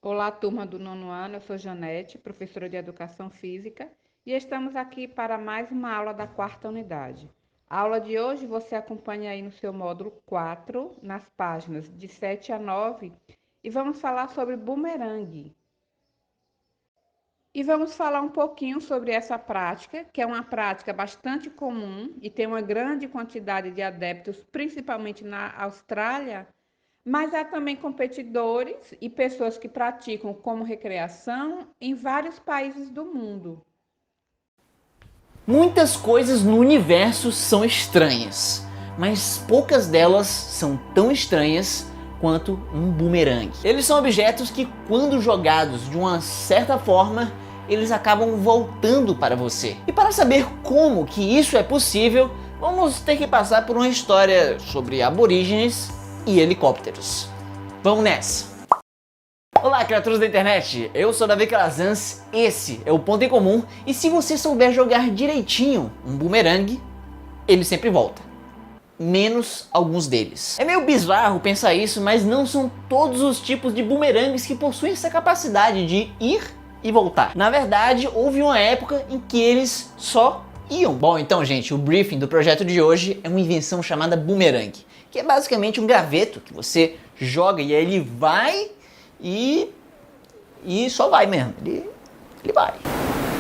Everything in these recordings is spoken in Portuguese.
Olá, turma do nono ano, eu sou Janete, professora de Educação Física, e estamos aqui para mais uma aula da quarta unidade. A aula de hoje você acompanha aí no seu módulo 4, nas páginas de 7 a 9, e vamos falar sobre bumerangue. E vamos falar um pouquinho sobre essa prática, que é uma prática bastante comum e tem uma grande quantidade de adeptos, principalmente na Austrália, mas há também competidores e pessoas que praticam como recreação em vários países do mundo. Muitas coisas no universo são estranhas, mas poucas delas são tão estranhas quanto um bumerangue. Eles são objetos que, quando jogados de uma certa forma, eles acabam voltando para você. E para saber como que isso é possível, vamos ter que passar por uma história sobre aborígenes e helicópteros. Vamos nessa! Olá, criaturas da internet! Eu sou Davi Calazans, esse é o Ponto em Comum, e se você souber jogar direitinho um bumerangue, ele sempre volta. Menos alguns deles. É meio bizarro pensar isso, mas não são todos os tipos de bumerangues que possuem essa capacidade de ir e voltar. Na verdade, houve uma época em que eles só iam. Bom, então, gente, o briefing do projeto de hoje é uma invenção chamada bumerangue, que é basicamente um graveto que você joga e aí ele vai e só vai mesmo, ele vai.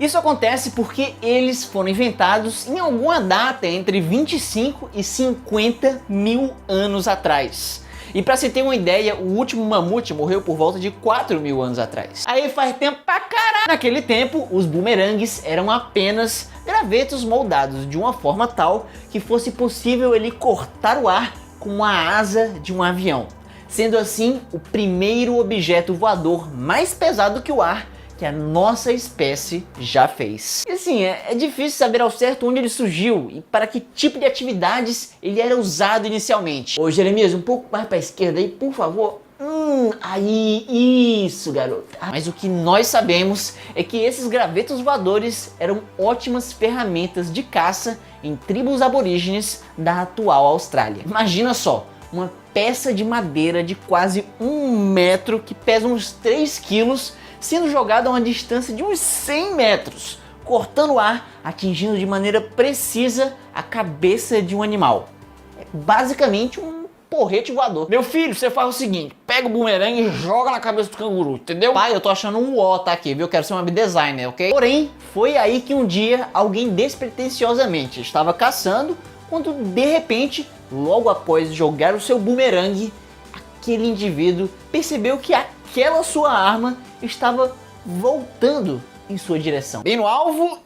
Isso acontece porque eles foram inventados em alguma data entre 25 e 50 mil anos atrás. E pra você ter uma ideia, o último mamute morreu por volta de 4 mil anos atrás. Aí faz tempo pra caralho. Naquele tempo, os bumerangues eram apenas gravetos moldados de uma forma tal que fosse possível ele cortar o ar com a asa de um avião, sendo assim o primeiro objeto voador mais pesado que o ar que a nossa espécie já fez. E assim, é difícil saber ao certo onde ele surgiu e para que tipo de atividades ele era usado inicialmente. Ô Jeremias, um pouco mais para a esquerda aí, por favor. Aí, isso, garoto. Mas o que nós sabemos é que esses gravetos voadores eram ótimas ferramentas de caça em tribos aborígenes da atual Austrália. Imagina só, uma peça de madeira de quase 1 metro que pesa uns 3 quilos sendo jogada a uma distância de uns 100 metros, cortando o ar, atingindo de maneira precisa a cabeça de um animal. É basicamente um porrete voador. Meu filho, você faz o seguinte, pega o bumerangue e joga na cabeça do canguru, entendeu? Pai, eu tô achando um ó, tá aqui, viu? Eu quero ser um web designer, ok? Porém, foi aí que um dia alguém despretensiosamente estava caçando, quando de repente, logo após jogar o seu bumerangue, aquele indivíduo percebeu que aquela sua arma estava voltando em sua direção. Bem no alvo.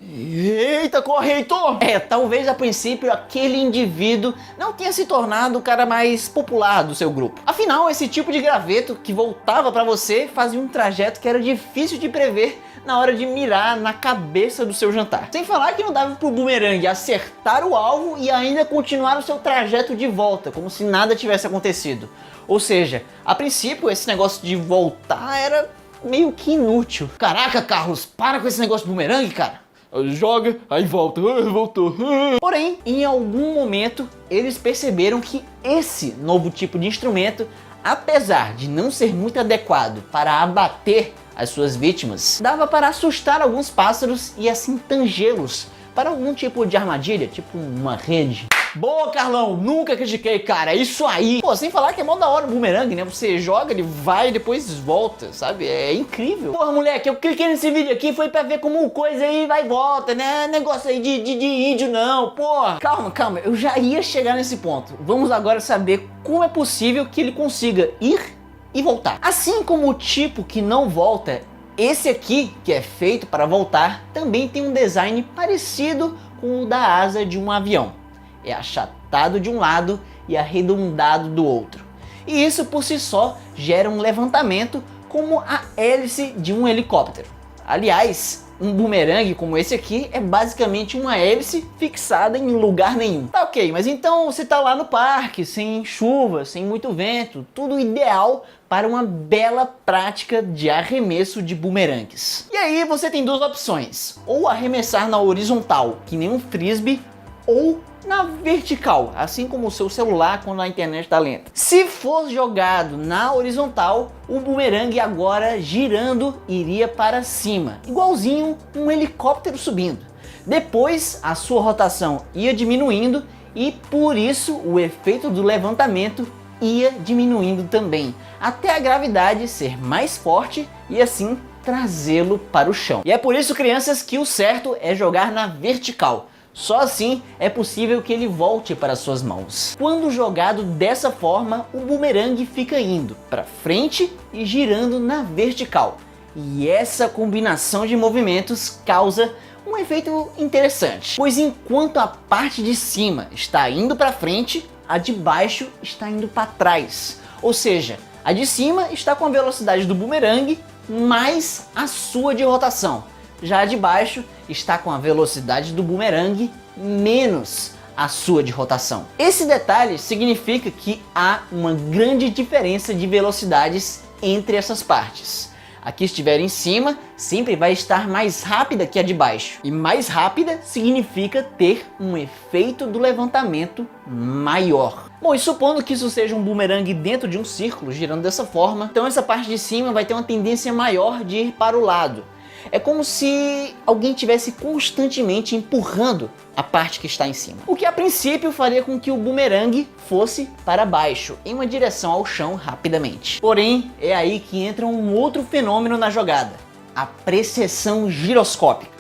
Eita, corre, Heitor! Talvez a princípio aquele indivíduo não tenha se tornado o cara mais popular do seu grupo. Afinal, esse tipo de graveto que voltava para você fazia um trajeto que era difícil de prever na hora de mirar na cabeça do seu jantar. Sem falar que não dava pro bumerangue acertar o alvo e ainda continuar o seu trajeto de volta, como se nada tivesse acontecido. Ou seja, a princípio esse negócio de voltar era meio que inútil. Caraca, Carlos, para com esse negócio de bumerangue, cara. Joga, aí volta, voltou. Porém, em algum momento, eles perceberam que esse novo tipo de instrumento, apesar de não ser muito adequado para abater as suas vítimas, dava para assustar alguns pássaros e assim tangê-los para algum tipo de armadilha, tipo uma rede. Boa, Carlão, nunca critiquei, cara, é isso aí. Pô, sem falar que é mó da hora o bumerangue, né? Você joga, ele vai e depois volta, sabe? É incrível. Porra, moleque, eu cliquei nesse vídeo aqui, foi pra ver como coisa aí vai e volta, né? Negócio aí de índio não, porra. Calma, eu já ia chegar nesse ponto. Vamos agora saber como é possível que ele consiga ir e voltar. Assim como o tipo que não volta, esse aqui, que é feito para voltar, também tem um design parecido com o da asa de um avião. É achatado de um lado e arredondado do outro. E isso por si só gera um levantamento como a hélice de um helicóptero. Aliás, um bumerangue como esse aqui é basicamente uma hélice fixada em lugar nenhum. Tá ok, mas então você tá lá no parque, sem chuva, sem muito vento, tudo ideal para uma bela prática de arremesso de bumerangues. E aí você tem duas opções, ou arremessar na horizontal, que nem um frisbee, ou na vertical, assim como o seu celular quando a internet está lenta. Se for jogado na horizontal, o bumerangue agora girando iria para cima, igualzinho um helicóptero subindo. Depois a sua rotação ia diminuindo e por isso o efeito do levantamento ia diminuindo também, até a gravidade ser mais forte e assim trazê-lo para o chão. E é por isso, crianças, que o certo é jogar na vertical. Só assim é possível que ele volte para suas mãos. Quando jogado dessa forma, o bumerangue fica indo para frente e girando na vertical. E essa combinação de movimentos causa um efeito interessante, pois enquanto a parte de cima está indo para frente, a de baixo está indo para trás. Ou seja, a de cima está com a velocidade do bumerangue mais a sua de rotação. Já a de baixo está com a velocidade do bumerangue menos a sua de rotação. Esse detalhe significa que há uma grande diferença de velocidades entre essas partes. A que estiver em cima sempre vai estar mais rápida que a de baixo. E mais rápida significa ter um efeito do levantamento maior. Bom, e supondo que isso seja um bumerangue dentro de um círculo, girando dessa forma, então essa parte de cima vai ter uma tendência maior de ir para o lado. É como se alguém estivesse constantemente empurrando a parte que está em cima. O que a princípio faria com que o bumerangue fosse para baixo, em uma direção ao chão rapidamente. Porém, é aí que entra um outro fenômeno na jogada, a precessão giroscópica,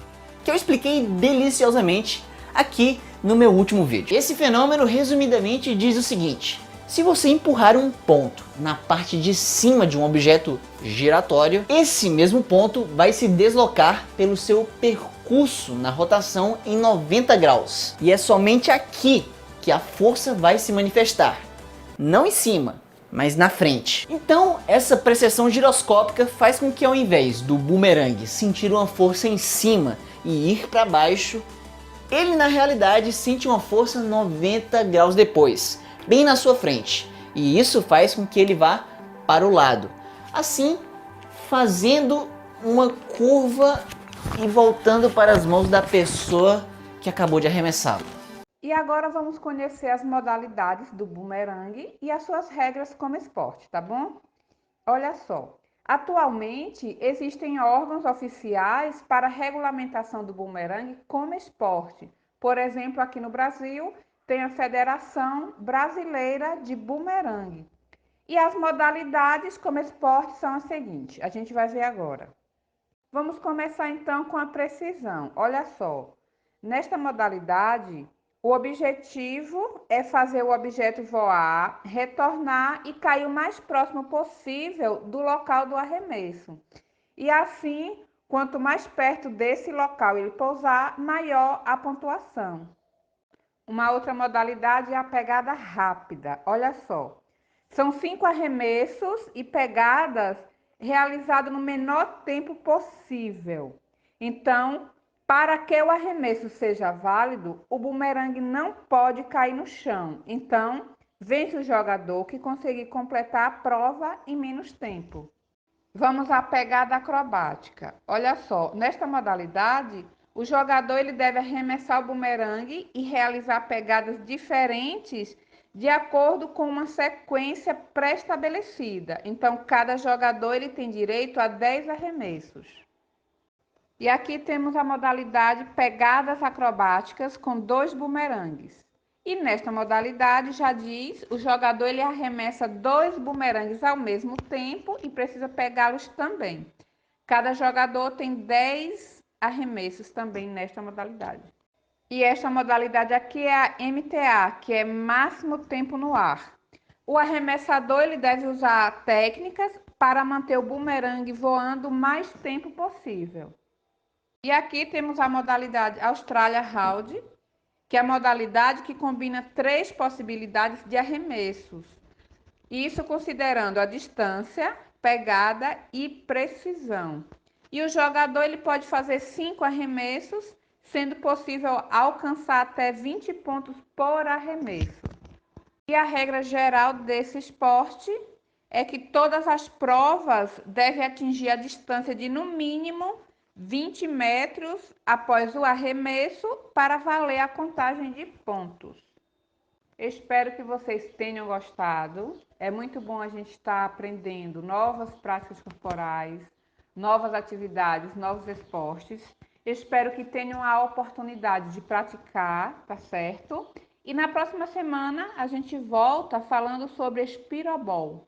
que eu expliquei deliciosamente aqui no meu último vídeo. Esse fenômeno resumidamente diz o seguinte: se você empurrar um ponto na parte de cima de um objeto giratório, esse mesmo ponto vai se deslocar pelo seu percurso na rotação em 90 graus. E é somente aqui que a força vai se manifestar. Não em cima, mas na frente. Então, essa precessão giroscópica faz com que, ao invés do bumerangue sentir uma força em cima e ir para baixo, ele na realidade sente uma força 90 graus depois, bem na sua frente, e isso faz com que ele vá para o lado, assim fazendo uma curva e voltando para as mãos da pessoa que acabou de arremessá-lo. E agora vamos conhecer as modalidades do bumerangue e as suas regras como esporte, tá bom? Olha só, atualmente existem órgãos oficiais para a regulamentação do bumerangue como esporte. Por exemplo, aqui no Brasil, tem a Federação Brasileira de Bumerangue. E as modalidades como esporte são as seguintes, a gente vai ver agora. Vamos começar então com a precisão. Olha só, nesta modalidade, o objetivo é fazer o objeto voar, retornar e cair o mais próximo possível do local do arremesso. E assim, quanto mais perto desse local ele pousar, maior a pontuação. Uma outra modalidade é a pegada rápida. Olha só, são 5 arremessos e pegadas realizados no menor tempo possível. Então, para que o arremesso seja válido, o bumerangue não pode cair no chão. Então, vence o jogador que conseguir completar a prova em menos tempo. Vamos à pegada acrobática. Olha só, nesta modalidade, o jogador ele deve arremessar o bumerangue e realizar pegadas diferentes de acordo com uma sequência pré-estabelecida. Então, cada jogador ele tem direito a 10 arremessos. E aqui temos a modalidade pegadas acrobáticas com 2 bumerangues. E nesta modalidade, já diz, o jogador ele arremessa 2 bumerangues ao mesmo tempo e precisa pegá-los também. Cada jogador tem 10 arremessos também nesta modalidade. E esta modalidade aqui é a MTA, que é máximo tempo no ar. O arremessador ele deve usar técnicas para manter o bumerangue voando o mais tempo possível. E aqui temos a modalidade Australia Round, que é a modalidade que combina 3 possibilidades de arremessos. Isso considerando a distância, pegada e precisão. E o jogador ele pode fazer 5 arremessos, sendo possível alcançar até 20 pontos por arremesso. E a regra geral desse esporte é que todas as provas devem atingir a distância de no mínimo 20 metros após o arremesso para valer a contagem de pontos. Espero que vocês tenham gostado. É muito bom a gente estar aprendendo novas práticas corporais, novas atividades, novos esportes. Espero que tenham a oportunidade de praticar, tá certo? E na próxima semana a gente volta falando sobre espirobol.